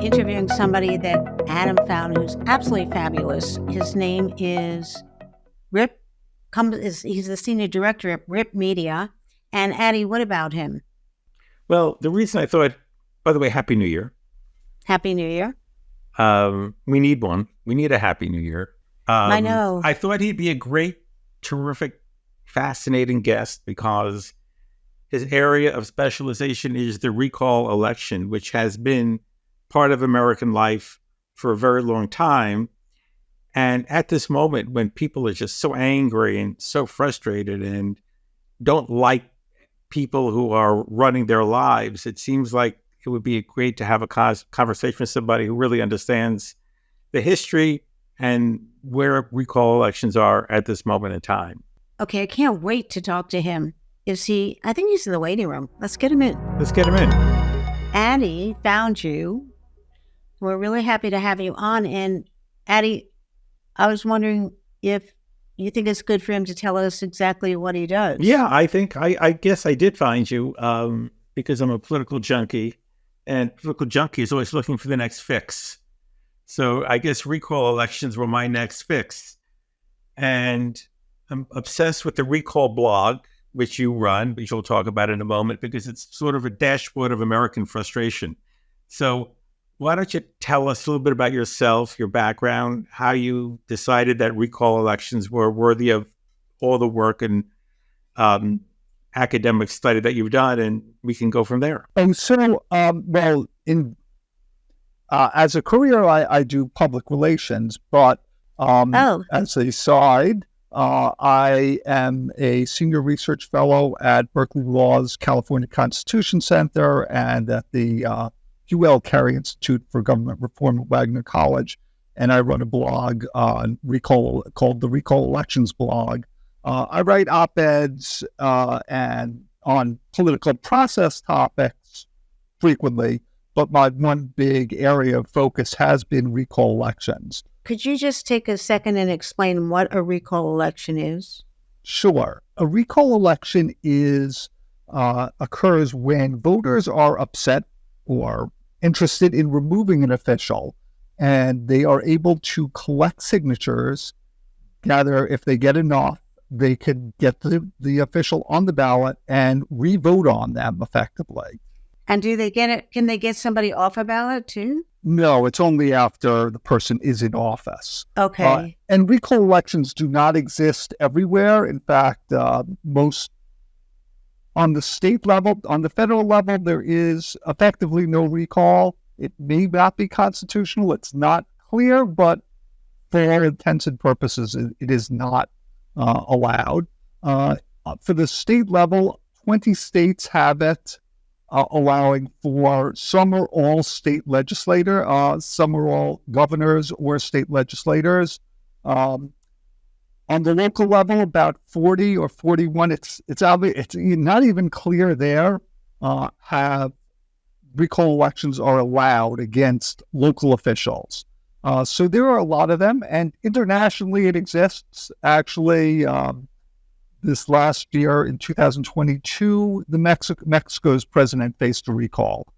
interviewing somebody that Adam found who's absolutely fabulous. His name is Ripp. He's the senior director at Ripp Media. And Addie, what about him? Well, the reason I thought, by the way, Happy New Year. Happy New Year. We need one. We need a Happy New Year. I know. I thought he'd be a great, terrific, fascinating guest because his area of specialization is the recall election, which has been part of American life for a very long time. And at this moment, when people are just so angry and so frustrated and don't like people who are running their lives, it seems like it would be great to have a conversation with somebody who really understands the history and where recall elections are at this moment in time. Okay, I can't wait to talk to him. I think he's in the waiting room. Let's get him in. Let's get him in. Addie found you. We're really happy to have you on. And Addie, I was wondering if you think it's good for him to tell us exactly what he does. Yeah, I guess I did find you because I'm a political junkie, and political junkie is always looking for the next fix. So I guess recall elections were my next fix. And I'm obsessed with the recall blog, which you run, which we'll talk about in a moment, because it's sort of a dashboard of American frustration. So why don't you tell us a little bit about yourself, your background, how you decided that recall elections were worthy of all the work and academic study that you've done, and we can go from there. As a career, I do public relations, but as a side, I am a senior research fellow at Berkeley Law's California Constitution Center and at the Hugh L. Carey Institute for Government Reform at Wagner College, and I run a blog on recall called the Recall Elections blog. I write op-eds and on political process topics frequently, but my one big area of focus has been recall elections. Could you just take a second and explain what a recall election is? Sure. A recall election occurs when voters are upset or interested in removing an official, and they are able to collect signatures, gather, if they get enough, they could get the official on the ballot and re-vote on them effectively. And do they get it? Can they get somebody off a ballot too? No, it's only after the person is in office. Okay. And recall elections do not exist everywhere. In fact, most on the state level, on the federal level, there is effectively no recall. It may not be constitutional. It's not clear, but for all intents and purposes, it is not allowed. For the state level, 20 states have it, allowing for some or all state legislator, some or all governors or state legislators. On the local level, about 40 or 41, it's not even clear there, have recall elections are allowed against local officials. So there are a lot of them, and internationally it exists. Actually, this last year in 2022, Mexico's president faced a recall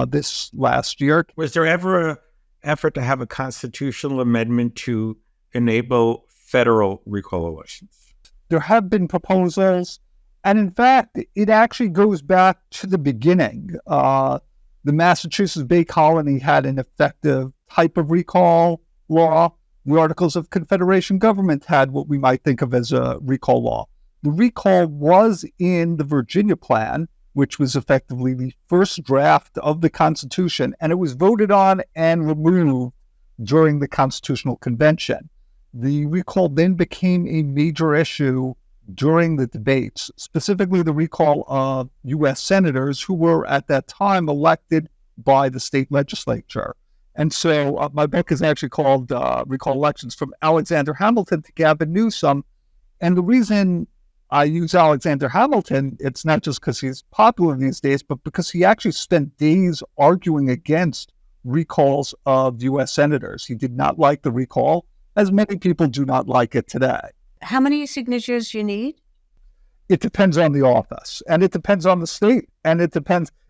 this last year. Was there ever an effort to have a constitutional amendment to enable federal recall elections? There have been proposals, and in fact, it actually goes back to the beginning. The Massachusetts Bay Colony had an effective type of recall law. The Articles of Confederation government had what we might think of as a recall law. The recall was in the Virginia Plan, which was effectively the first draft of the Constitution, and it was voted on and removed during the Constitutional Convention. The recall then became a major issue during the debates, specifically the recall of U.S. senators who were at that time elected by the state legislature. And so my book is actually called Recall Elections from Alexander Hamilton to Gavin Newsom. And the reason I use Alexander Hamilton, it's not just because he's popular these days, but because he actually spent days arguing against recalls of U.S. senators. He did not like the recall, as many people do not like it today. How many signatures do you need? It depends on the office, and it depends on the state, and it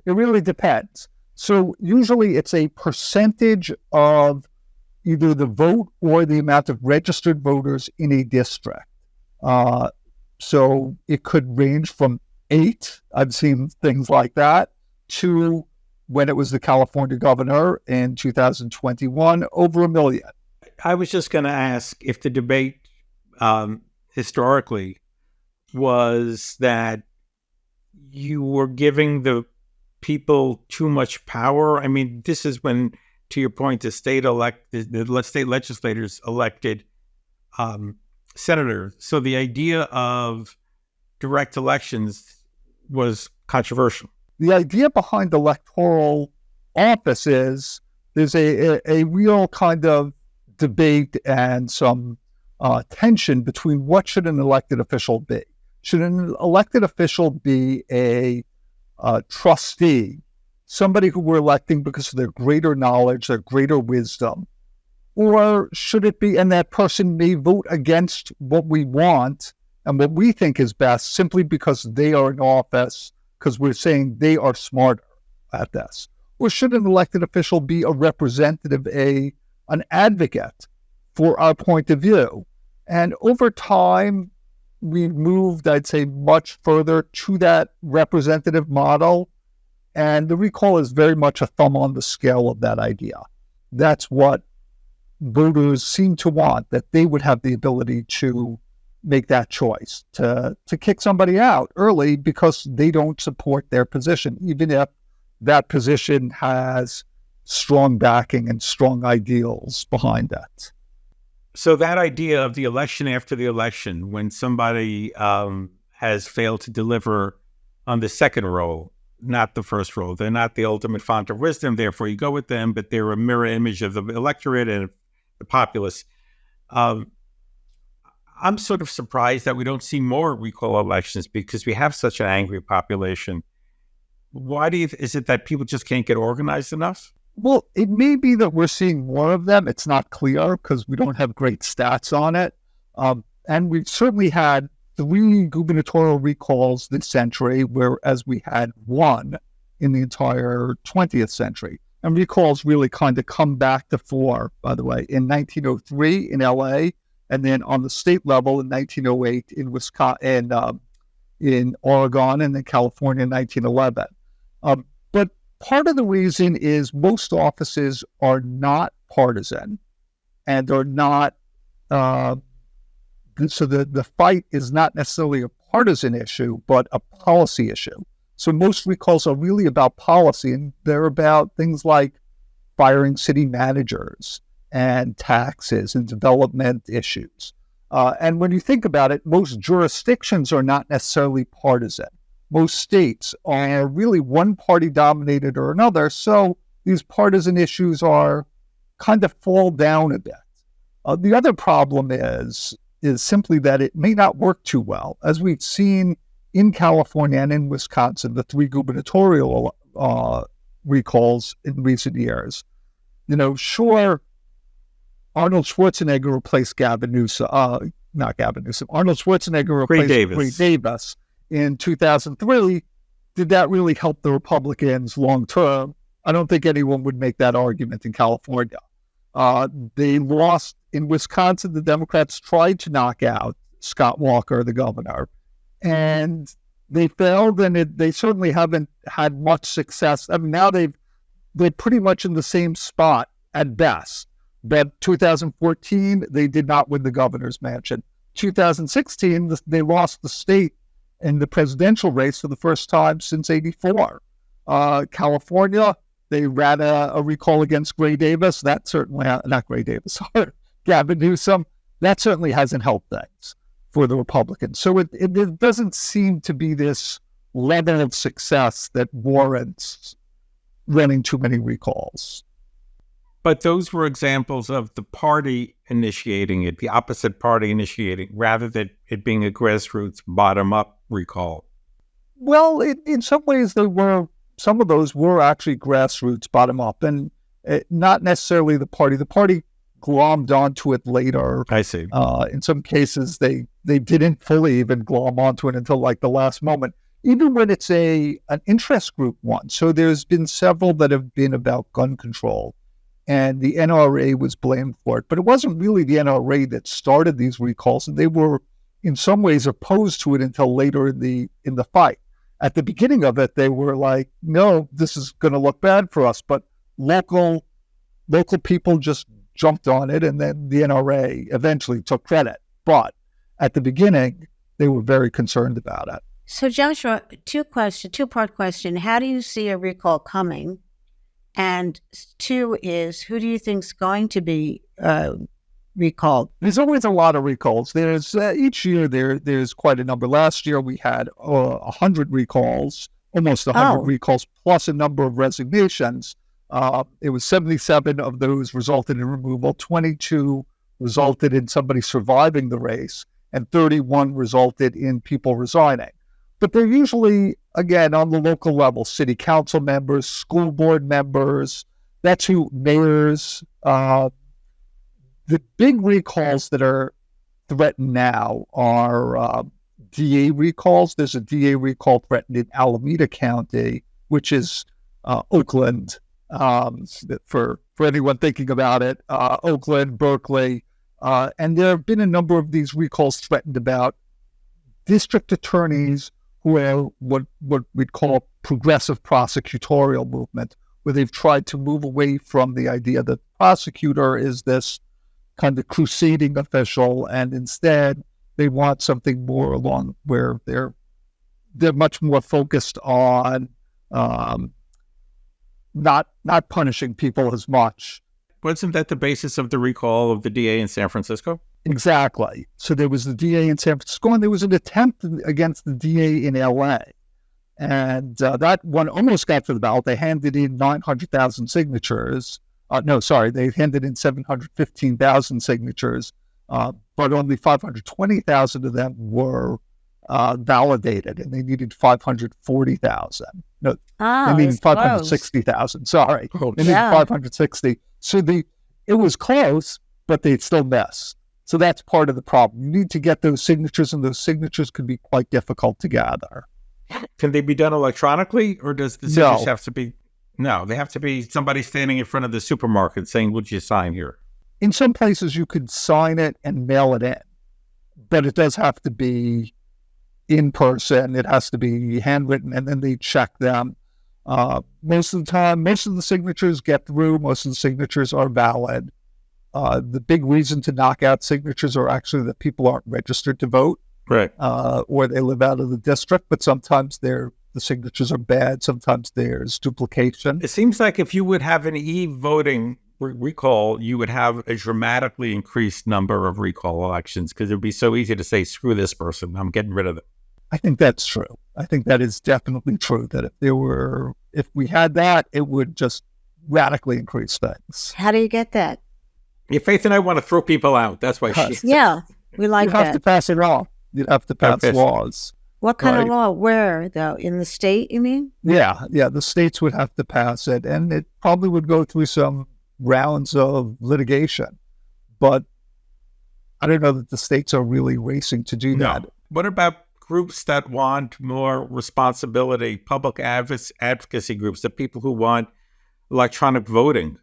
really depends. So usually it's a percentage of either the vote or the amount of registered voters in a district. So it could range from 8, I've seen things like that, to when it was the California governor in 2021, over 1 million. I was just going to ask if the debate historically was that you were giving the people too much power. I mean, this is when, to your point, the state legislators elected senators. So the idea of direct elections was controversial. The idea behind electoral office is there's a real kind of debate and some tension between what should an elected official be. Should an elected official be a trustee, somebody who we're electing because of their greater knowledge, their greater wisdom? Or should it be, and that person may vote against what we want and what we think is best simply because they are in office, because we're saying they are smarter at this? Or should an elected official be a representative, an advocate for our point of view? And over time, we've moved, I'd say, much further to that representative model. And the recall is very much a thumb on the scale of that idea. That's what voters seem to want, that they would have the ability to make that choice, to kick somebody out early because they don't support their position, even if that position has strong backing and strong ideals behind it. So that idea of the election after the election, when somebody has failed to deliver on the second role, not the first role, they're not the ultimate font of wisdom, therefore you go with them, but they're a mirror image of the electorate and the populace. I'm sort of surprised that we don't see more recall elections because we have such an angry population. Why is it that people just can't get organized enough? Well, it may be that we're seeing more of them. It's not clear because we don't have great stats on it. And we've certainly had 3 gubernatorial recalls this century, whereas we had 1 in the entire 20th century. And recalls really kind of come back to 4, by the way, in 1903 in LA, and then on the state level in 1908 in Wisconsin, in Oregon, and then California in 1911. But part of the reason is most offices are not partisan and are not, so the fight is not necessarily a partisan issue, but a policy issue. So most recalls are really about policy, and they're about things like firing city managers and taxes and development issues. And when you think about it, most jurisdictions are not necessarily partisan. Most states are really one party dominated or another, so these partisan issues are kind of fall down a bit. The other problem is simply that it may not work too well. As we've seen in California and in Wisconsin, the 3 gubernatorial recalls in recent years, sure, Arnold Schwarzenegger replaced Arnold Schwarzenegger replaced Gray Davis in 2003. Did that really help the Republicans long term? I don't think anyone would make that argument in California. They lost in Wisconsin. The Democrats tried to knock out Scott Walker, the governor, and they failed, and they certainly haven't had much success. I mean, now they're pretty much in the same spot at best. But 2014, they did not win the governor's mansion. 2016, they lost the state in the presidential race for the first time since '84. California, they ran a recall against Gray Davis. That certainly, not Gray Davis, Gavin Newsom. That certainly hasn't helped things for the Republicans. So it doesn't seem to be this level of success that warrants running too many recalls. But those were examples of the party initiating it, the opposite party initiating, rather than it being a grassroots bottom-up recall. Well, in some ways, some of those were actually grassroots bottom-up, and not necessarily the party. The party glommed onto it later. I see. In some cases, they didn't fully even glom onto it until like the last moment. even when it's an interest group one. So there's been several that have been about gun control, and the NRA was blamed for it. But it wasn't really the NRA that started these recalls, and they were in some ways opposed to it until later in the fight. At the beginning of it, they were like, no, this is going to look bad for us. But local people just jumped on it, and then the NRA eventually took credit. But at the beginning, they were very concerned about it. So Joshua, two-part question. How do you see a recall coming? And two is, who do you think's going to be recalled? There's always a lot of recalls. There's each year there's quite a number. Last year we had 100 recalls, almost 100 recalls, plus a number of resignations. It was 77 of those resulted in removal, 22 resulted in somebody surviving the race, and 31 resulted in people resigning. But they're usually, again, on the local level, city council members, school board members, that's who, mayors. The big recalls that are threatened now are DA recalls. There's a DA recall threatened in Alameda County, which is Oakland, for anyone thinking about it, Oakland, Berkeley. And there have been a number of these recalls threatened about district attorneys who are what we'd call progressive prosecutorial movement, where they've tried to move away from the idea that the prosecutor is this kind of crusading official, and instead they want something more along where they're much more focused on not punishing people as much. Wasn't that the basis of the recall of the DA in San Francisco? Exactly. So there was the DA in San Francisco, and there was an attempt against the DA in LA. And that one almost got to the ballot. They handed in 900,000 signatures. They handed in 715,000 signatures, but only 520,000 of them were validated, and they needed 540,000. No, they needed 560,000. Sorry. They needed 560. So it was close, but they'd still miss. So that's part of the problem. You need to get those signatures, and those signatures can be quite difficult to gather. Can they be done electronically, or does the signatures have to be? No, they have to be somebody standing in front of the supermarket saying, would you sign here? In some places, you could sign it and mail it in, but it does have to be in person. It has to be handwritten, and then they check them. Most of the time, most of the signatures get through. Most of the signatures are valid. The big reason to knock out signatures are actually that people aren't registered to vote, right? Or they live out of the district, but sometimes the signatures are bad. Sometimes there's duplication. It seems like if you would have an e-voting recall, you would have a dramatically increased number of recall elections, because it would be so easy to say, screw this person, I'm getting rid of them. I think that's true. I think that is definitely true, that if we had that, it would just radically increase things. How do you get that? Yeah, Faith and I want to throw people out. That's why Yeah, we like that. You'd have to pass it off. You'd have to pass laws. What kind of law? Where, though? In the state, you mean? Yeah. The states would have to pass it, and it probably would go through some rounds of litigation. But I don't know that the states are really racing to do that. What about groups that want more responsibility, public advocacy groups, the people who want electronic voting?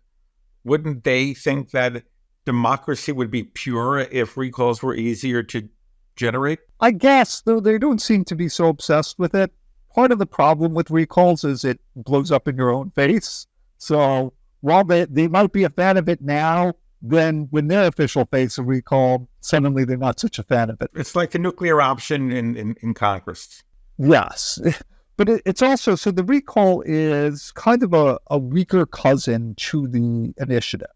Wouldn't they think that democracy would be purer if recalls were easier to generate? I guess, though they don't seem to be so obsessed with it. Part of the problem with recalls is it blows up in your own face. So while they might be a fan of it now, then when their official face a recall, suddenly they're not such a fan of it. It's like the nuclear option in Congress. Yes. But it's also, so the recall is kind of a weaker cousin to the initiative.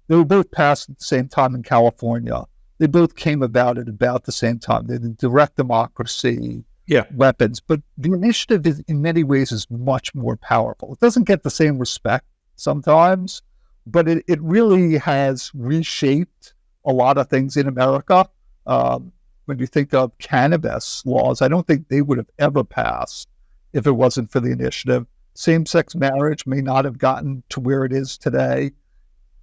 They were both passed at the same time in California. They both came about at about the same time. They're the direct democracy weapons. But the initiative is, in many ways, is much more powerful. It doesn't get the same respect sometimes, but it really has reshaped a lot of things in America. When you think of cannabis laws, I don't think they would have ever passed if it wasn't for the initiative. Same-sex marriage may not have gotten to where it is today.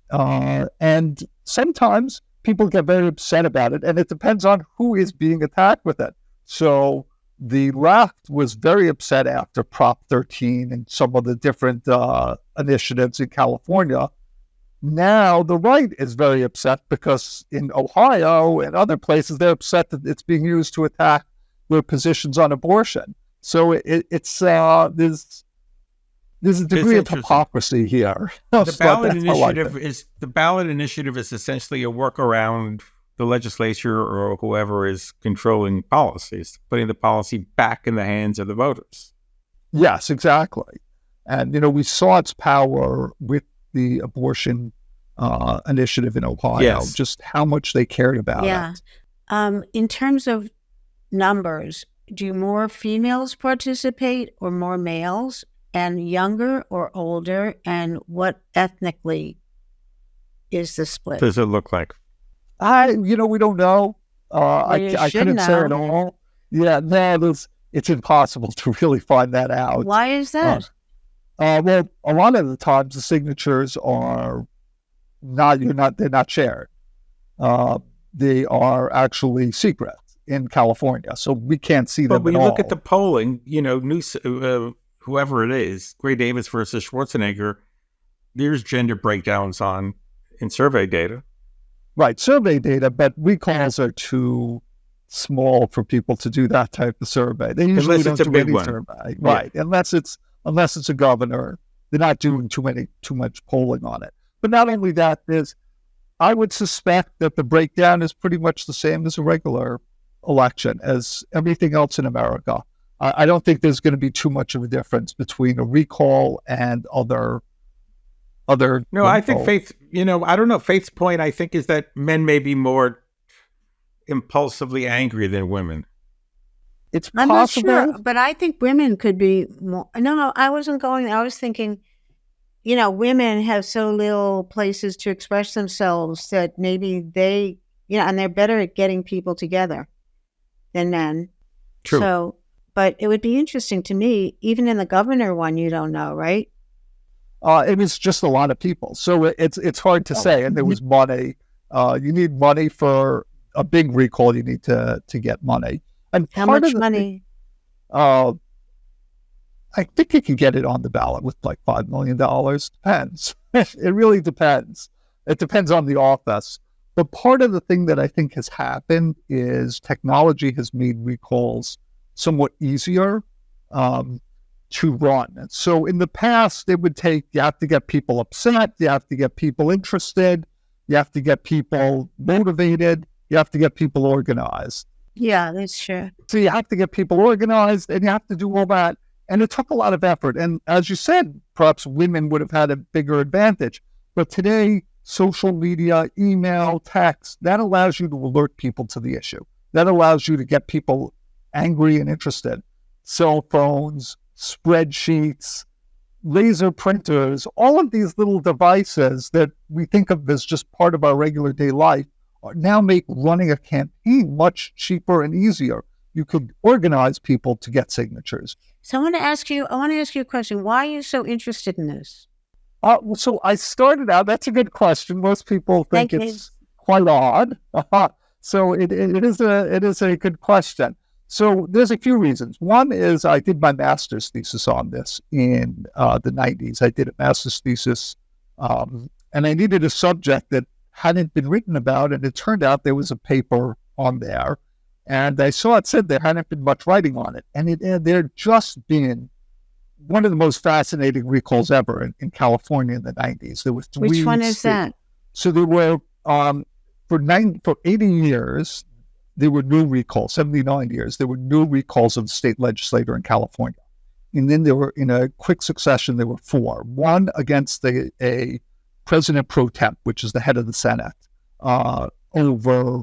And sometimes people get very upset about it, and it depends on who is being attacked with it. So the left was very upset after Prop 13 and some of the different initiatives in California. Now the right is very upset because in Ohio and other places, they're upset that it's being used to attack their positions on abortion. So it's there's a degree of hypocrisy here. The ballot initiative is essentially a workaround the legislature or whoever is controlling policies, putting the policy back in the hands of the voters. Yes, exactly. And, we saw its power with the abortion initiative in Ohio, just how much they cared about it. In terms of numbers, do more females participate or more males, and younger or older, and what ethnically is the split? Does it look like? We don't know. I couldn't say at all. Yeah, no, it's impossible to really find that out. Why is that? Well, a lot of the times the signatures are they're not shared. They are actually secret in California, so we can't see them. But when you look at the polling, whoever it is, Gray Davis versus Schwarzenegger, there's gender breakdowns in survey data. Right, survey data, but recalls are too small for people to do that type of survey. They usually don't do any survey, right? Yeah. Unless it's a governor, they're not doing too much polling on it. But not only that, I would suspect that the breakdown is pretty much the same as a regular election, as everything else in America. I don't think there's going to be too much of a difference between a recall and other. No, I think Faith. I don't know. Faith's point, I think, is that men may be more impulsively angry than women. It's I'm possible, not sure, but I think women could be more. No, I wasn't going. I was thinking, women have so little places to express themselves that maybe they, and they're better at getting people together than men. True. So, but it would be interesting to me, even in the governor one, you don't know, right? It was just a lot of people, so it's hard to say. And there was money. You need money for a big recall. You need to get money. And how much money? I think you can get it on the ballot with like $5 million. Depends. It really depends. It depends on the office. But part of the thing that I think has happened is technology has made recalls somewhat easier to run. And so in the past, you have to get people upset, you have to get people interested, you have to get people motivated, you have to get people organized. Yeah, that's true. So you have to get people organized and you have to do all that. And it took a lot of effort. And as you said, perhaps women would have had a bigger advantage. But today, social media, email, text, that allows you to alert people to the issue. That allows you to get people angry and interested. Cell phones, spreadsheets, laser printers, all of these little devices that we think of as just part of our regular day life now make running a campaign much cheaper and easier. You could organize people to get signatures. So I want to ask you a question. Why are you so interested in this? So I started out, that's a good question. Most people think it's quite odd. So it is a good question. So there's a few reasons. One is I did my master's thesis on this in the 90s. I did a master's thesis, and I needed a subject that hadn't been written about, and it turned out there was a paper on there, and I saw it said there hadn't been much writing on it, and there had just been one of the most fascinating recalls ever in California in the 90s. There were 3 Which one is that? So there were, for 80 years, there were new recalls, 79 years, there were new recalls of the state legislature in California. And then there were, in a quick succession, there were 4. One against a president pro temp, which is the head of the Senate, over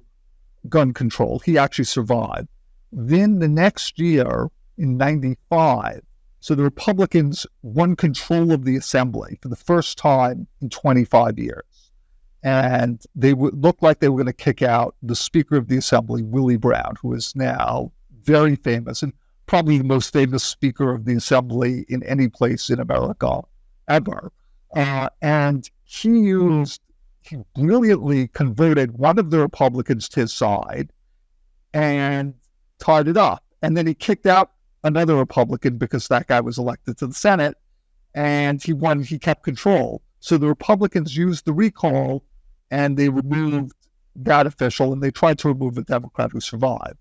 gun control. He actually survived. Then the next year, in 95, so the Republicans won control of the assembly for the first time in 25 years. And they looked like they were going to kick out the Speaker of the Assembly, Willie Brown, who is now very famous and probably the most famous Speaker of the Assembly in any place in America ever. And he brilliantly converted one of the Republicans to his side and tied it up. and then he kicked out another Republican because that guy was elected to the Senate, and he won. He kept control. So the Republicans used the recall, and they removed that official, and they tried to remove a Democrat who survived.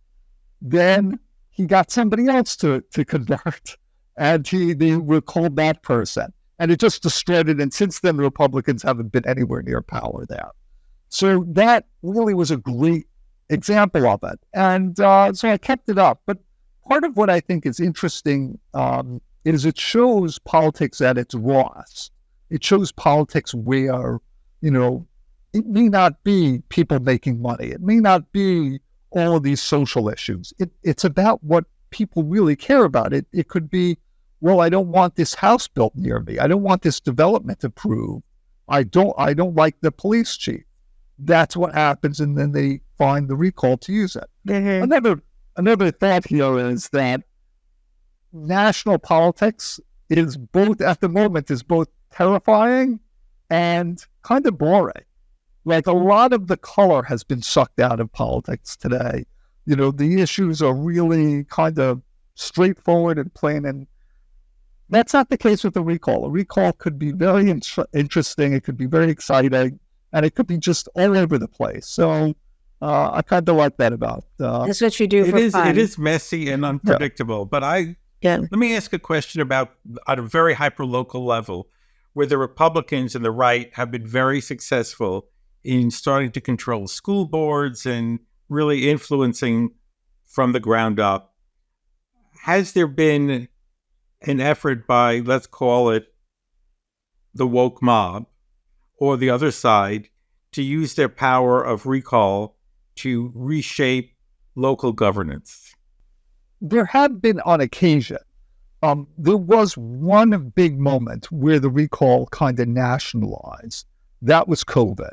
Then he got somebody else to convert, and they recalled that person. And it just destroyed it. And since then, the Republicans haven't been anywhere near power there. So that really was a great example of it. And so I kept it up. But part of what I think is interesting is it shows politics at its rawest. It shows politics where, it may not be people making money. It may not be all of these social issues. It's about what people really care about. It could be, well, I don't want this house built near me. I don't want this development approved. I don't like the police chief. That's what happens, and then they find the recall to use it. Mm-hmm. Another thought here is that national politics is both, at the moment, is both terrifying and kind of boring. Like, a lot of the color has been sucked out of politics today. The issues are really kind of straightforward and plain, and that's not the case with a recall. A recall could be very interesting, it could be very exciting, and it could be just all over the place. So I kind of like that about that's what you do for fun. It is messy and unpredictable. But let me ask a question about at a very hyper-local level, where the Republicans and the right have been very successful in starting to control school boards and really influencing from the ground up. Has there been an effort by, let's call it, the woke mob or the other side to use their power of recall to reshape local governance? There have been on occasion. There was one big moment where the recall kind of nationalized. That was COVID.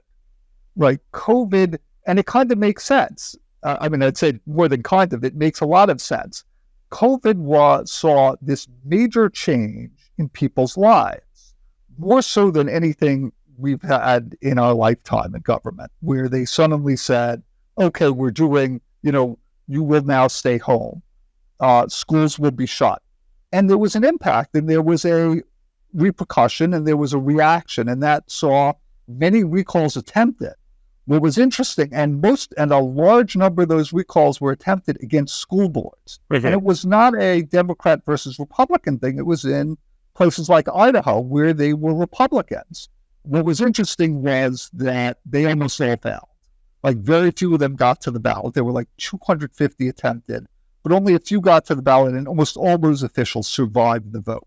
Right? COVID, and it kind of makes sense. I'd say more than kind of, it makes a lot of sense. COVID saw this major change in people's lives, more so than anything we've had in our lifetime in government, where they suddenly said, okay, we're doing, you will now stay home. Schools will be shut. And there was an impact, and there was a repercussion, and there was a reaction, and that saw many recalls attempted. What was interesting, and a large number of those recalls were attempted against school boards. Mm-hmm. And it was not a Democrat versus Republican thing. It was in places like Idaho, where they were Republicans. What was interesting was that they almost all failed. Like, very few of them got to the ballot. There were like 250 attempted, but only a few got to the ballot, and almost all those officials survived the vote.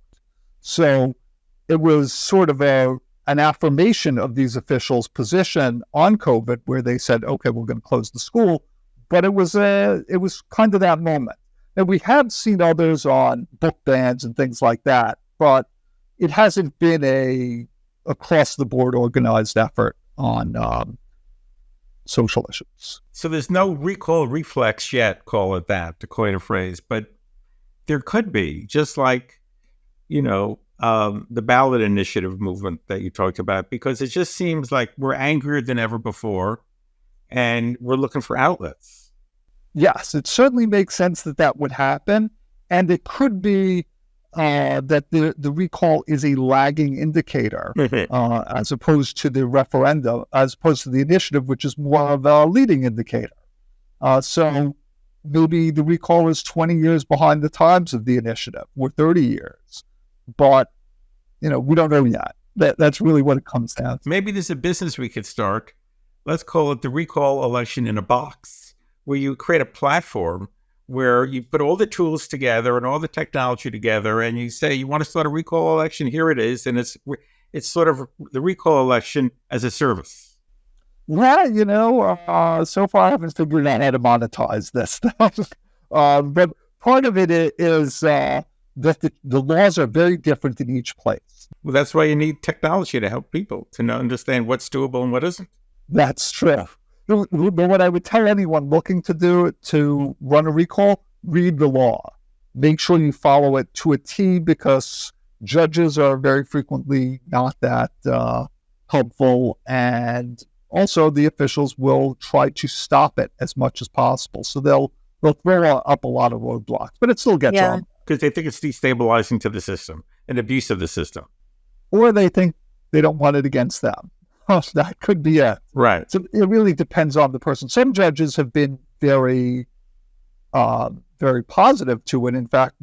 So it was sort of an affirmation of these officials' position on COVID, where they said, okay, we're going to close the school. But it was kind of that moment. And we have seen others on book bans and things like that, but it hasn't been a across-the-board organized effort on social issues. So there's no recall reflex yet, call it that, to coin a phrase, but there could be, just like, the ballot initiative movement that you talked about, because it just seems like we're angrier than ever before and we're looking for outlets. Yes, it certainly makes sense that would happen. And it could be that the recall is a lagging indicator as opposed to the referendum, as opposed to the initiative, which is more of a leading indicator. So maybe the recall is 20 years behind the times of the initiative, or 30 years. But, we don't know yet. That's really what it comes down to. Maybe there's a business we could start. Let's call it the recall election in a box, where you create a platform where you put all the tools together and all the technology together, and you say, you want to start a recall election? Here it is. And it's sort of the recall election as a service. Yeah, so far I haven't figured out how to monetize this stuff. But part of it is that the laws are very different in each place. Well, that's why you need technology to help people to understand what's doable and what isn't. That's true. But what I would tell anyone looking to run a recall, read the law. Make sure you follow it to a T, because judges are very frequently not that helpful, and also the officials will try to stop it as much as possible. So they'll they'll throw up a lot of roadblocks, but it still gets Yeah. on. Because they think it's destabilizing to the system, an abuse of the system. Or they think they don't want it against them. Oh, that could be it. Right. So it really depends on the person. Some judges have been very, very positive to it. In fact,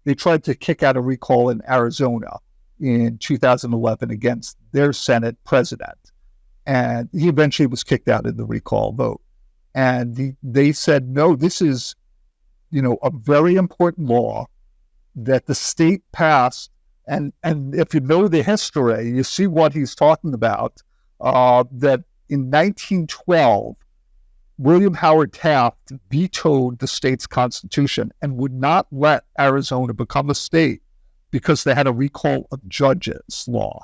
they tried to kick out a recall in Arizona in 2011 against their Senate president. And he eventually was kicked out in the recall vote. And they said, no, this is, a very important law that the state passed. And if you know the history, you see what he's talking about, that in 1912, William Howard Taft vetoed the state's constitution and would not let Arizona become a state because they had a recall of judges law.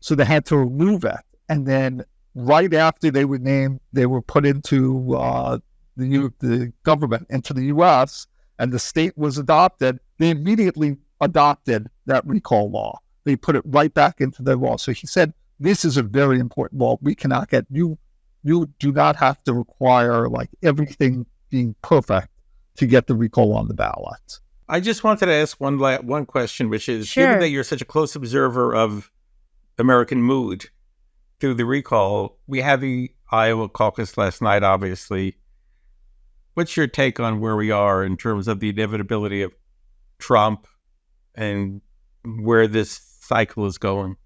So they had to remove it. And then right after they were put into the government, into the U.S., and the state was adopted, they immediately adopted that recall law. They put it right back into their law. So he said, this is a very important law. We cannot get, you do not have to require like everything being perfect to get the recall on the ballot. I just wanted to ask one question, which is, Sure. given that you're such a close observer of American mood through the recall, we had the Iowa caucus last night, obviously. What's your take on where we are in terms of the inevitability of Trump and where this cycle is going?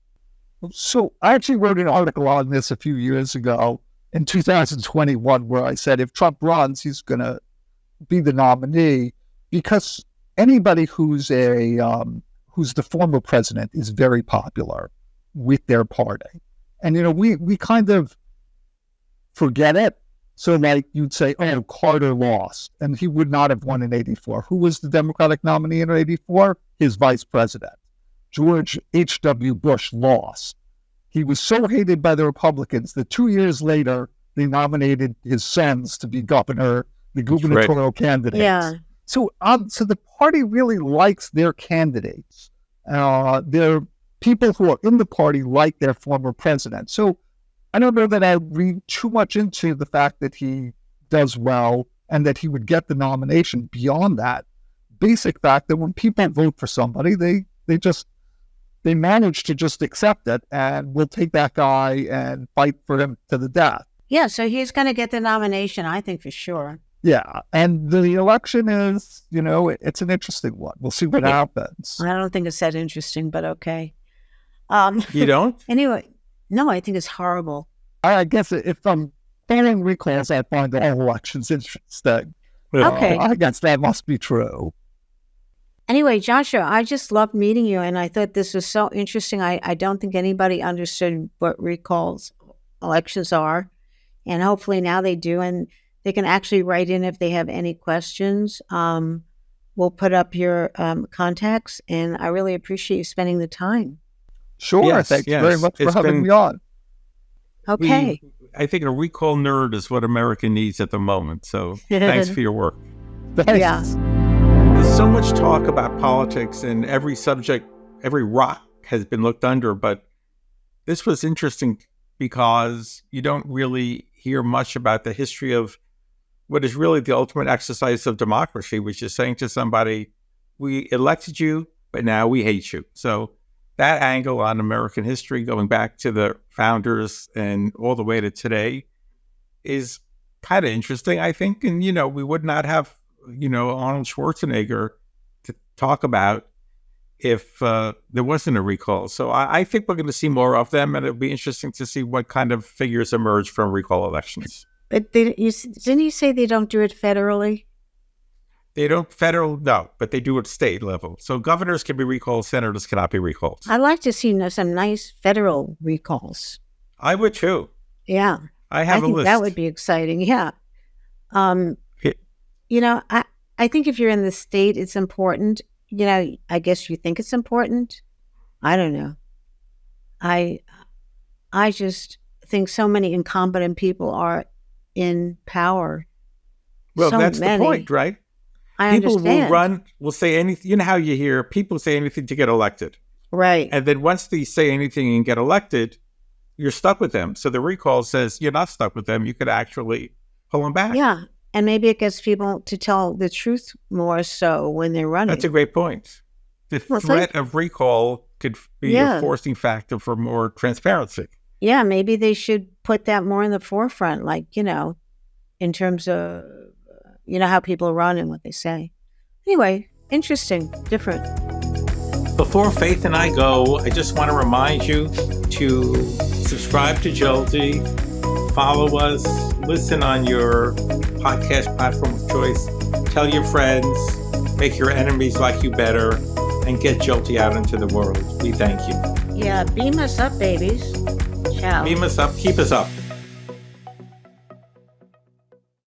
So I actually wrote an article on this a few years ago in 2021 where I said if Trump runs, he's going to be the nominee because anybody who's the former president is very popular with their party. And, we kind of forget it. So like you'd say, oh, Carter lost, and he would not have won in 84. Who was the Democratic nominee in 84? His vice president. George H.W. Bush lost. He was so hated by the Republicans that 2 years later, they nominated his sons to be the gubernatorial candidates. Yeah. So the party really likes their candidates. Their people who are in the party like their former president. So I don't know that I read too much into the fact that he does well and that he would get the nomination beyond that basic fact that when people vote for somebody, they manage to just accept it and will take that guy and fight for him to the death. Yeah, so he's going to get the nomination, I think, for sure. Yeah, and the election is, it's an interesting one. We'll see what happens. I don't think it's that interesting, but okay. You don't? Anyway, no, I think it's horrible. I guess if I'm following recalls, I find the whole elections interesting. Okay. I guess that must be true. Anyway, Joshua, I just loved meeting you, and I thought this was so interesting. I don't think anybody understood what recalls elections are, and hopefully now they do, and they can actually write in if they have any questions. We'll put up your contacts, and I really appreciate you spending the time. Sure, Yes, thanks yes. very much for It's having been- me on. Okay. I think a recall nerd is what America needs at the moment. So thanks for your work. Thanks. Yeah. There's so much talk about politics and every subject, every rock has been looked under, but this was interesting because you don't really hear much about the history of what is really the ultimate exercise of democracy, which is saying to somebody, we elected you, but now we hate you. So that angle on American history, going back to the founders and all the way to today, is kind of interesting, I think. And, we would not have, Arnold Schwarzenegger to talk about if there wasn't a recall. So I think we're going to see more of them, and it'll be interesting to see what kind of figures emerge from recall elections. But didn't you say they don't do it federally? They don't no, but they do it state level. So governors can be recalled, senators cannot be recalled. I'd like to see some nice federal recalls. I would too. Yeah. I have a think list. that would be exciting. Yeah. Yeah. I think if you're in the state, it's important. I guess you think it's important. I don't know. I just think so many incompetent people are in power. Well, So that's many. the point, right? I People understand. will say anything. You know how you hear people say anything to get elected. Right. And then once they say anything and get elected, you're stuck with them. So the recall says you're not stuck with them. You could actually pull them back. Yeah. And maybe it gets people to tell the truth more so when they're running. That's a great point. The Well, threat of recall could be Yeah. a forcing factor for more transparency. Yeah, maybe they should put that more in the forefront, like, in terms of, how people run and what they say. Anyway, interesting, different. Before Faith and I go, I just want to remind you to subscribe to Jolty, follow us, listen on your podcast platform of choice, tell your friends, make your enemies like you better, and get Jolty out into the world. We thank you. Yeah, beam us up, babies. Ciao. Beam us up, keep us up.